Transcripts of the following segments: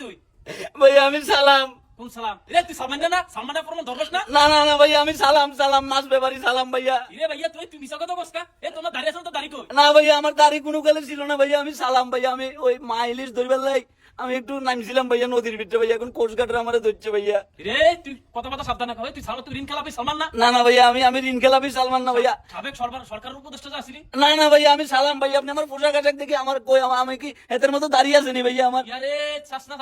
তুই ভাইয়া আমি সালাম। কোন সালাম রে? তুই সালমান না? সালমানের ফরমান ধরবস না? না না না ভাইয়া আমি সালাম সালাম মাছ ব্যাপারী সালাম ভাইয়া। রে ভাইয়া তুই মিছা কথা বলছ কা? তোমার দাড়ি আছে তো দাড়ি কই? না ভাইয়া আমার দাড়ি কোনো কালে ছিল না ভাইয়া, আমি সালাম ভাইয়া। আমি ওই মা ইলিশ ধরবার লাই আমি একটু নামছিলাম ভাইয়া নদীর ভিতরে ভাইয়া, এখন কোস্ট গার্ডরা আমারে ধরছে ভাইয়া। রে তুই কথা সাবধানে কই। তুই তুই ঋণ খেলাপি সালমান না? না না ভাইয়া আমি ঋণ খেলাপি সালমান না ভাইয়া। সাবেক সরকারের উপদেষ্টা যা আছিলি? না না ভাইয়া আমি সালাম ভাইয়া। আপনি আমার পোশাক আশাক দেখে আমার কই আমি কি এদের মতো দাঁড়িয়ে আছেনি ভাইয়া আমার? আরে চাস না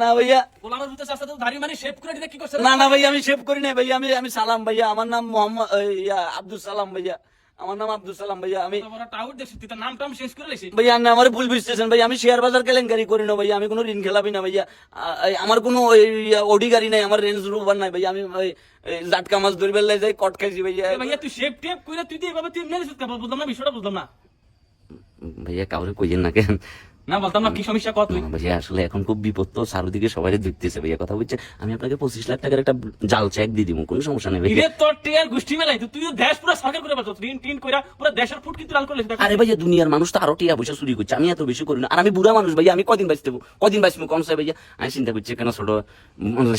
না ভাইয়া। গোলামের ভিতরে চাস না, তো দাড়ি মানে শেভ করে দিতে কি করছ? না না ভাইয়া আমি শেভ করি নাই ভাইয়া, আমি সালাম ভাইয়া। আমার নাম মোহাম্মদ আব্দুল সালাম ভাইয়া। আমার নাম আব্দুল সালাম ভাইয়া। আমি টাউট দেখছিস তুই, তোর নামটা চেঞ্জ করে লেছিস ভাইয়া না আমার ভুল বুঝতেছেন ভাইয়া। আমি শেয়ার বাজার কেলেঙ্কারি করি না ভাইয়া, আমি কোনো ঋণ খেলাপি না ভাইয়া। আমার কোনো ওডি গাড়ি নাই, আমার রেঞ্জ রোভার নাই ভাইয়া। আমি জাটকা মাছ ধরবে যাই কট খাইছি ভাইয়া। ভাইয়া তুই শেভ টেপ করে তুই দিয়ে এভাবে তুই এমনি দিছিস কেন? বুঝলাম না বিষয়টা, বুঝলাম না। ভাইয়া কাউরে কইেন না কেন? না বলতাম না, কি সমস্যা কত? তুই ভাইয়া আসলে এখন খুব বিপদ তো, চারদিকে সবাই দেখতেছে ভাইয়া। কথা বলছে আমি আপনাকে 25 লাখ টাকার একটা জাল চেক দিয়ে দিব, কোনো সমস্যা নেই ভাইয়া। তোর টিয়ার গোষ্ঠী মেলাই তুই দেশ পুরো সরকার করে পাচ্ছ, ঋণ টিন কইরা পুরো দেশের ফুট কিন্তু লাল করে লেছিস। আরে ভাইয়া দুনিয়ার মানুষ তো আরো টিয়া পয়সা চুরি করছে, আমি এত বেশি করি না। আর আমি বুড়া মানুষ ভাইয়া, আমি কদিন বাঁচবো কম চাই ভাইয়া। আমি চিন্তা করছি কেন ছোট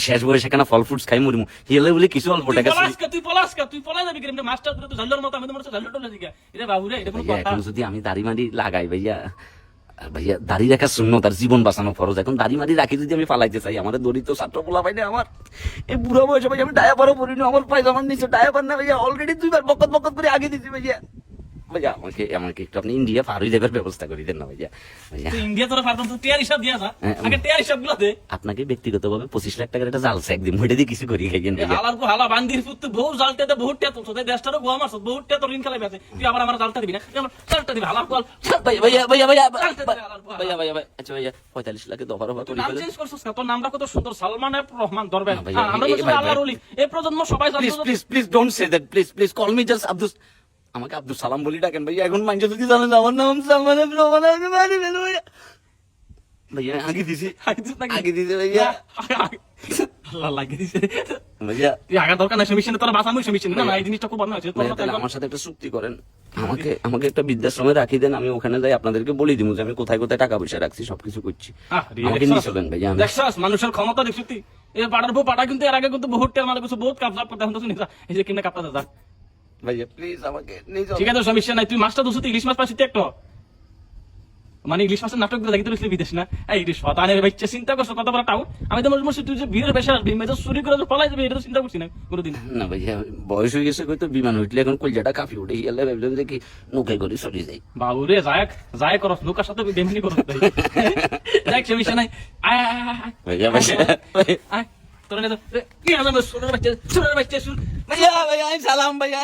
শেষ বয়সে কেন ফল ফ্রুটস খাই মরিমু, হিলে বলে কিছু অল্প টাকা তুই পলাস যাবি কেন? মাস্টার তুই তো ঝাল্লার মতো, আমি তো মনে ঝাল্লার টলে দিগা। এটা বাবু রে, এটা কোনো কথা? এখন যদি আমি দাড়ি মাড়ি লাগাই ভাইয়া, ভাইয়া দাড়ি রাখা শূন্য, তার জীবন বাঁচানো ফরজ। এখন দাড়ি মাড়ি রাখি যদি আমি পালাইতে চাই, আমাদের দরিদ্র ছাত্র পোলা পাই না আমার এই বুড়া বয়সে ভাইয়া। আমি ডায়াপারও পরিনি, আমার পায়জামার নিচে ডায়াপার না ভাইয়া। অলরেডি 2 বার বকত করে আগে দিছি ভাইয়া। ভাইয়া আমাকে একটু আপনি ইন্ডিয়া পার হয়ে যাবার ব্যবস্থা করে দেন না ভাইয়া। ভাইয়া তুই ইন্ডিয়া তোরা পারতাম, তুই টিয়ার হিসাব দিয়া যা, আগে টিয়ার হিসাব গুলো দে। আপনাকে ব্যক্তিগতভাবে 25 লাখ টাকার একটা জাল চেক দিন, ওইটা দিয়ে কিছু করি খাইয়েন ভাইয়া। হালার কো হালা বান্দির পুত্র বহু জালতে দে, বহুত টিয়া তো দেশটারও গোয়া মারছ, বহুত টিয়া তোর ঋণ খেলাই আছে। তুই আবার আমার জালটা দিবি না? তুই আমার জালটা দিবি হালার কল। ভাইয়া আচ্ছা ভাইয়া 45 লাখে দফা রফা তুই করি নাম ফেলেন। চেঞ্জ করছিস না? তোর নামটা কত সুন্দর, সালমান এফ রহমান দরবেশ। না ভাইয়া, আমরা বলছি আল্লাহর ওলি, এই প্রজন্ম সবাই জানে। Please don't say that, please call me just Abdul. আমাকে আব্দুল সালাম বলি ডাকেন ভাইয়া। এখন মানুষ যদি জানে যে আমার নাম সালমান এফ রহমান, আমাকে মারি ফেলবে ভাইয়া। ভাইয়া আগে দিছি ভাইয়া। আল্লাহ লাগিয়ে দিছে ভাইয়া তুই আগা দরকার নাই সমিশনে, তোর বাসা মুই সমিশনে না, এই জিনিসটা খুব ভালো হয়েছে। ভাইয়া, তাহলে আমার সাথে একটা চুক্তি করেন, আমাকে একটা বৃদ্ধাশ্রমে রাখি দেন। আমি ওখানে যাই আপনাদেরকে বলে দিব যে আমি কোথায় কোথায় টাকা পয়সা রাখছি, সবকিছু করছি। আমাকে নিয়ে চলেন ভাইয়া। দেখছস মানুষের ক্ষমতা দেখছিস তুই? এই পাড়ার বউ পাড়া কিন্তু এর আগে কিন্তু বহুত টেল মানে কিছু বহুত কাপড় করতে এখন তো শুনিস এই যে কিনে কাপড় যা। ভাইয়া প্লিজ আমাকে নিয়ে চলেন। ঠিক আছে সমস্যা নাই, তুই মাছটা দুশো ইলিশ মাছ পাচ্ছিস একটা, মানে ইলিশ মাছের নাটক দেখি তো বিদেশ না। এই শতানের বাচ্চা চিন্তা করছো কত বড় টাউন? আমি তো মনে তুই যে বীরের বেশা আসবি, মেজর চুরি করে পলাই যাবে, এটা তো চিন্তা করছি না কোনোদিন। না ভাইয়া বয়স হয়ে গেছে, তো বিমান উঠলে এখন কলজাটা কাঁপি উঠে গেলে ভাবলাম যে কি নৌকায় করে চলে যাই। বাবু রে যায় করস নৌকার সাথে বেমনি করস দেখ সমস্যা নাই। ভাইয়া তোর কি আমার সোনার বাচ্চা ভাইয়া আমি সালাম ভাইয়া।